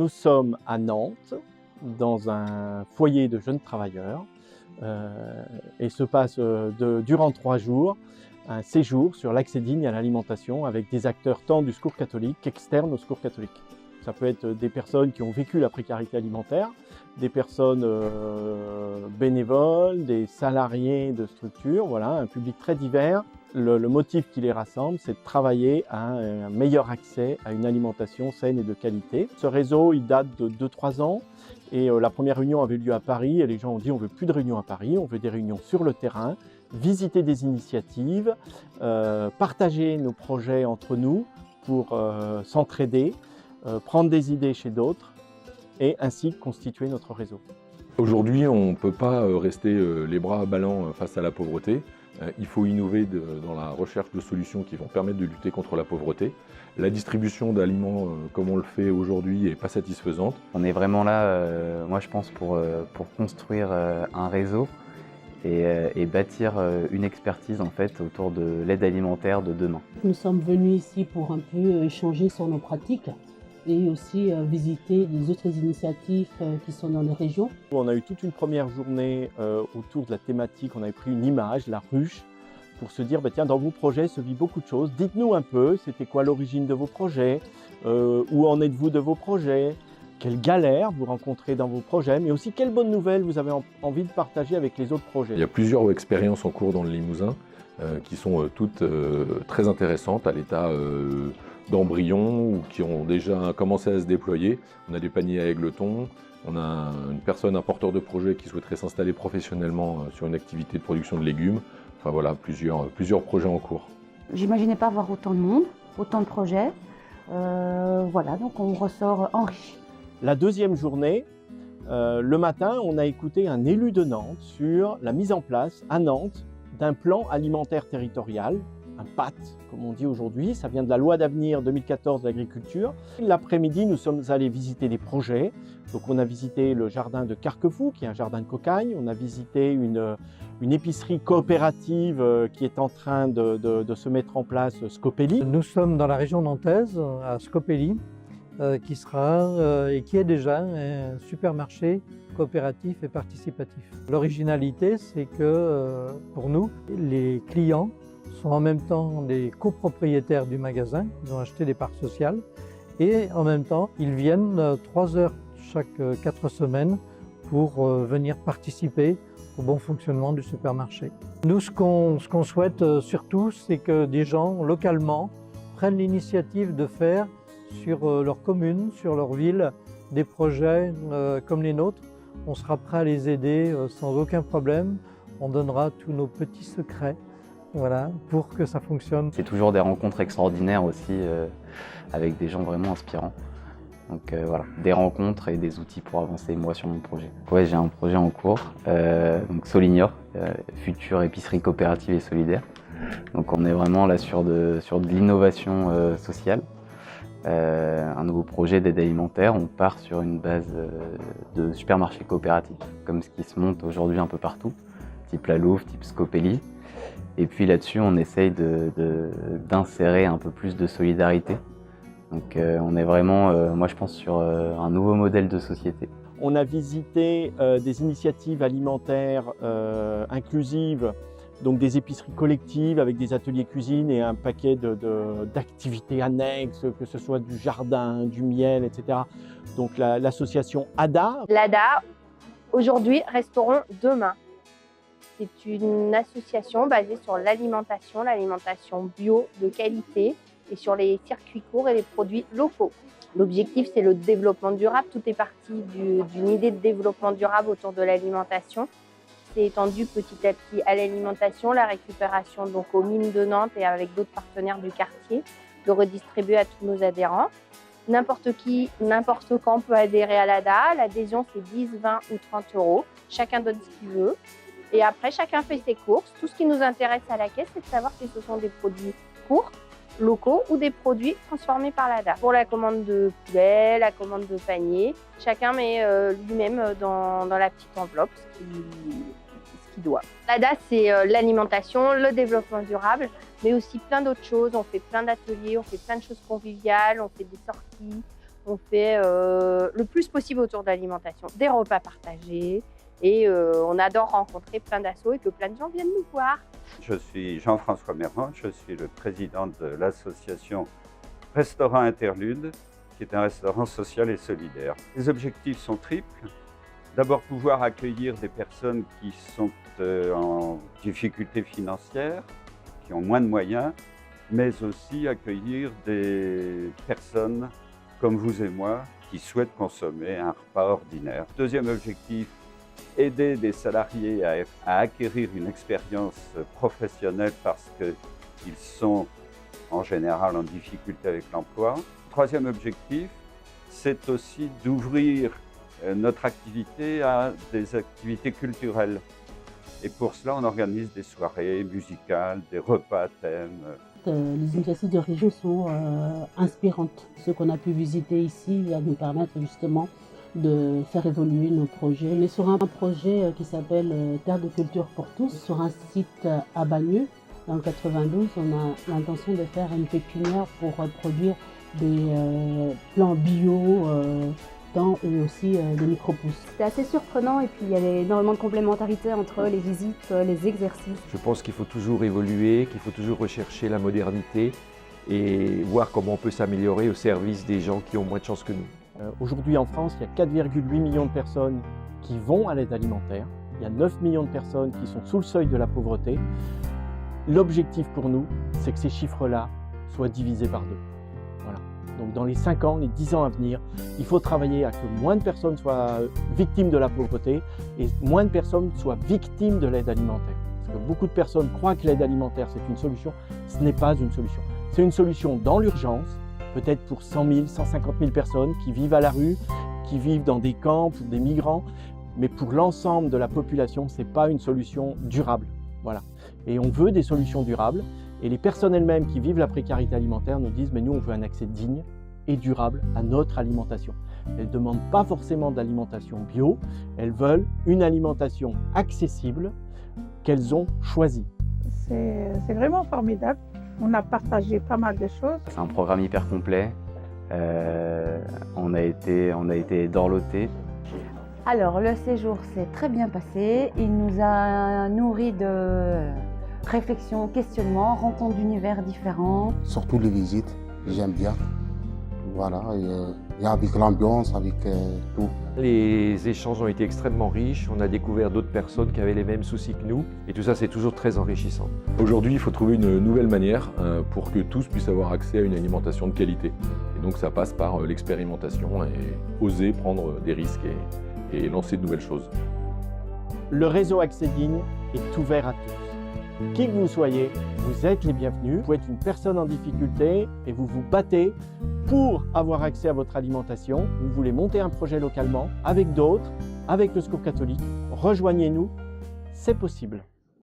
nous sommes à Nantes, dans un foyer de jeunes travailleurs, et se passe durant 3 jours un séjour sur l'accès digne à l'alimentation avec des acteurs tant du secours catholique qu'externes au secours catholique. Ça peut être des personnes qui ont vécu la précarité alimentaire, des personnes bénévoles, des salariés de structures, voilà, un public très divers. Le motif qui les rassemble, c'est de travailler à un meilleur accès à une alimentation saine et de qualité. Ce réseau, il date de 2-3 ans et la première réunion avait lieu à Paris et les gens ont dit on ne veut plus de réunions à Paris, on veut des réunions sur le terrain, visiter des initiatives, partager nos projets entre nous pour s'entraider, prendre des idées chez d'autres et ainsi constituer notre réseau. Aujourd'hui, on ne peut pas rester les bras ballants face à la pauvreté. Il faut innover dans la recherche de solutions qui vont permettre de lutter contre la pauvreté. La distribution d'aliments comme on le fait aujourd'hui n'est pas satisfaisante. On est vraiment là, moi je pense, pour construire un réseau et bâtir une expertise en fait autour de l'aide alimentaire de demain. Nous sommes venus ici pour un peu échanger sur nos pratiques et aussi visiter les autres initiatives qui sont dans les régions. On a eu toute une première journée autour de la thématique, on avait pris une image, la ruche, pour se dire, tiens, dans vos projets se vit beaucoup de choses. Dites-nous un peu, c'était quoi l'origine de vos projets, où en êtes-vous de vos projets, quelles galères vous rencontrez dans vos projets, mais aussi quelles bonnes nouvelles vous avez envie de partager avec les autres projets. Il y a plusieurs expériences en cours dans le Limousin qui sont toutes très intéressantes à l'état d'embryon ou qui ont déjà commencé à se déployer. On a des paniers à Égletons, on a une personne, un porteur de projet qui souhaiterait s'installer professionnellement sur une activité de production de légumes. Enfin voilà, plusieurs projets en cours. J'imaginais pas voir autant de monde, autant de projets. Voilà, donc on ressort enrichi. La deuxième journée, le matin, on a écouté un élu de Nantes sur la mise en place à Nantes d'un plan alimentaire territorial, un PAT, comme on dit aujourd'hui. Ça vient de la loi d'avenir 2014 de l'agriculture. L'après-midi, nous sommes allés visiter des projets. Donc on a visité le jardin de Carquefou, qui est un jardin de cocagne. On a visité une épicerie coopérative qui est en train de se mettre en place, Scopelli. Nous sommes dans la région nantaise, à Scopelli, qui sera et qui est déjà un supermarché coopératif et participatif. L'originalité, c'est que pour nous, les clients sont en même temps des copropriétaires du magasin, ils ont acheté des parts sociales, et en même temps, ils viennent 3 heures chaque 4 semaines pour venir participer au bon fonctionnement du supermarché. Nous, ce qu'on souhaite surtout, c'est que des gens, localement, prennent l'initiative de faire sur leur commune, sur leur ville, des projets comme les nôtres. On sera prêt à les aider sans aucun problème. On donnera tous nos petits secrets, voilà, pour que ça fonctionne. C'est toujours des rencontres extraordinaires aussi avec des gens vraiment inspirants. Donc voilà, des rencontres et des outils pour avancer moi sur mon projet. Ouais, j'ai un projet en cours, donc Solignor, future épicerie coopérative et solidaire. Donc on est vraiment là sur de l'innovation sociale. Un nouveau projet d'aide alimentaire, on part sur une base de supermarché coopératif, comme ce qui se monte aujourd'hui un peu partout, type La Louve, type Scopelli. Et puis là-dessus, on essaye d'insérer un peu plus de solidarité. Donc on est vraiment, moi je pense, sur un nouveau modèle de société. On a visité des initiatives alimentaires inclusives, donc des épiceries collectives avec des ateliers cuisine et un paquet d'activités annexes, que ce soit du jardin, du miel, etc. Donc l'association ADA. L'ADA, aujourd'hui, restaurant demain. C'est une association basée sur l'alimentation bio de qualité et sur les circuits courts et les produits locaux. L'objectif, c'est le développement durable. Tout est parti d'une idée de développement durable autour de l'alimentation. C'est étendu petit à petit à l'alimentation, la récupération donc aux mines de Nantes et avec d'autres partenaires du quartier, de redistribuer à tous nos adhérents. N'importe qui, n'importe quand peut adhérer à l'ADA. L'adhésion, c'est 10, 20 ou 30 €. Chacun donne ce qu'il veut. Et après, chacun fait ses courses. Tout ce qui nous intéresse à la caisse, c'est de savoir si ce sont des produits courts, locaux ou des produits transformés par l'ADA. Pour la commande de poulet, la commande de panier, chacun met lui-même dans la petite enveloppe ce qu'il doit. L'ADA, c'est l'alimentation, le développement durable, mais aussi plein d'autres choses. On fait plein d'ateliers, on fait plein de choses conviviales, on fait des sorties, On fait le plus possible autour de l'alimentation, des repas partagés et on adore rencontrer plein d'assos et que plein de gens viennent nous voir. Je suis Jean-François Merrand, je suis le président de l'association Restaurant Interlude, qui est un restaurant social et solidaire. Les objectifs sont triples. D'abord, pouvoir accueillir des personnes qui sont en difficulté financière, qui ont moins de moyens, mais aussi accueillir des personnes comme vous et moi qui souhaitent consommer un repas ordinaire. Deuxième objectif, aider des salariés à acquérir une expérience professionnelle parce qu'ils sont en général en difficulté avec l'emploi. Troisième objectif, c'est aussi d'ouvrir notre activité à des activités culturelles. Et pour cela, on organise des soirées musicales, des repas à thème. Les initiatives de région sont inspirantes. Ce qu'on a pu visiter ici va nous permettre justement de faire évoluer nos projets. On est sur un projet qui s'appelle Terre de culture pour tous, sur un site à Bagneux. Dans le 92, on a l'intention de faire une pépinière pour produire des plants bio et aussi des micro-pousses. C'était assez surprenant et puis il y avait énormément de complémentarité entre les visites, les exercices. Je pense qu'il faut toujours évoluer, qu'il faut toujours rechercher la modernité et voir comment on peut s'améliorer au service des gens qui ont moins de chance que nous. Aujourd'hui en France, il y a 4,8 millions de personnes qui vont à l'aide alimentaire. Il y a 9 millions de personnes qui sont sous le seuil de la pauvreté. L'objectif pour nous, c'est que ces chiffres-là soient divisés par 2. Voilà. Donc dans les 5 ans, les 10 ans à venir, il faut travailler à que moins de personnes soient victimes de la pauvreté et moins de personnes soient victimes de l'aide alimentaire. Parce que beaucoup de personnes croient que l'aide alimentaire, c'est une solution. Ce n'est pas une solution. C'est une solution dans l'urgence, peut-être pour 100 000, 150 000 personnes qui vivent à la rue, qui vivent dans des camps pour des migrants. Mais pour l'ensemble de la population, ce n'est pas une solution durable. Voilà. Et on veut des solutions durables. Et les personnes elles-mêmes qui vivent la précarité alimentaire nous disent « mais nous, on veut un accès digne et durable à notre alimentation ». Elles ne demandent pas forcément d'alimentation bio, elles veulent une alimentation accessible qu'elles ont choisie. C'est vraiment formidable. On a partagé pas mal de choses. C'est un programme hyper complet. On a été dorlotés. Alors, le séjour s'est très bien passé. Il nous a nourris de réflexions, questionnements, rencontres d'univers différents. Surtout les visites, j'aime bien. Voilà, et avec l'ambiance, avec tout. Les échanges ont été extrêmement riches, on a découvert d'autres personnes qui avaient les mêmes soucis que nous, et tout ça c'est toujours très enrichissant. Aujourd'hui, il faut trouver une nouvelle manière pour que tous puissent avoir accès à une alimentation de qualité. Et donc ça passe par l'expérimentation et oser prendre des risques et lancer de nouvelles choses. Le réseau Accès Digne est ouvert à tous. Qui que vous soyez, vous êtes les bienvenus. Vous êtes une personne en difficulté et vous vous battez pour avoir accès à votre alimentation. Vous voulez monter un projet localement avec d'autres, avec le Secours catholique. Rejoignez-nous, c'est possible.